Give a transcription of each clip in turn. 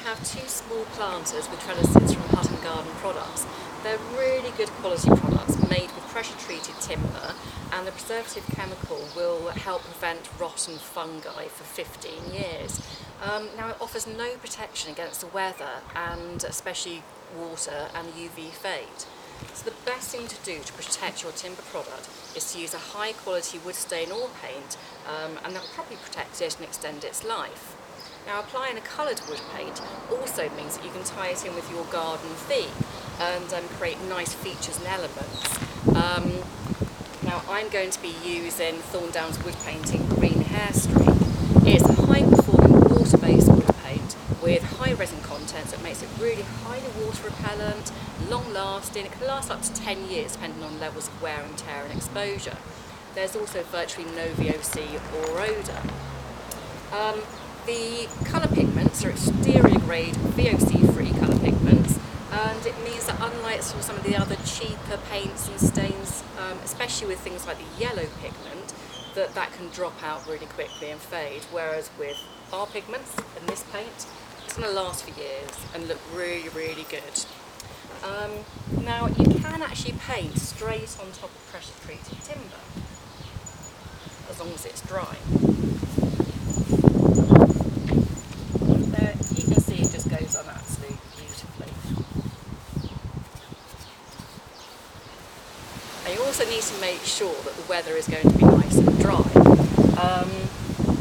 have two small planters with trellises from Hutton garden products. They're really good quality products made with pressure treated timber, and the preservative chemical will help prevent rot and fungi for 15 years. Now it offers no protection against the weather and especially water and UV fade. So the best thing to do to protect your timber product is to use a high quality wood stain or paint, and that will probably protect it and extend its life. Now applying a coloured wood paint also means that you can tie it in with your garden theme and create nice features and elements. Now I'm going to be using Thorndown's wood painting Green Hair Streak. It's a high performing water based wood paint with high resin content that makes it really highly water repellent, long lasting. It can last up to 10 years depending on levels of wear and tear and exposure. There's also virtually no VOC or odour. The colour pigments are exterior grade VOC free colour pigments, and it means that unlike some of the other cheaper paints and stains, especially with things like the yellow pigment, that can drop out really quickly and fade, whereas with our pigments and this paint, it's going to last for years and look really, really good. Now you can actually paint straight on top of pressure treated timber, as long as it's dry. There, you can see it just goes on absolutely beautifully. And you also need to make sure that the weather is going to be nice and dry.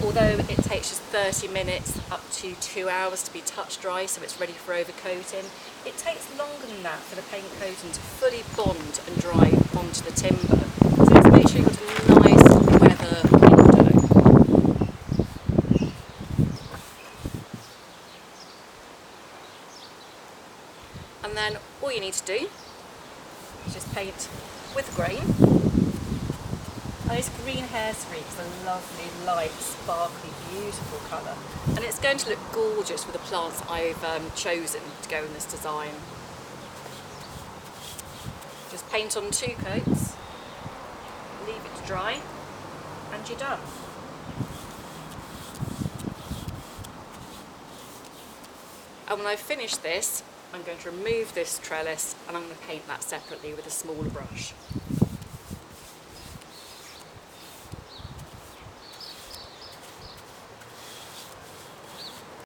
Although it takes just 30 minutes up to 2 hours to be touch dry, so it's ready for overcoating, it takes longer than that for the paint coating to fully bond and dry onto the timber. So let's make sure you've got a nice weather window. And then all you need to do is just paint with the grain. And this Green Hair Streak is a lovely, light, sparkly, beautiful colour. And it's going to look gorgeous with the plants I've chosen to go in this design. Just paint on 2 coats, leave it to dry, and you're done. And when I've finished this, I'm going to remove this trellis and I'm going to paint that separately with a smaller brush.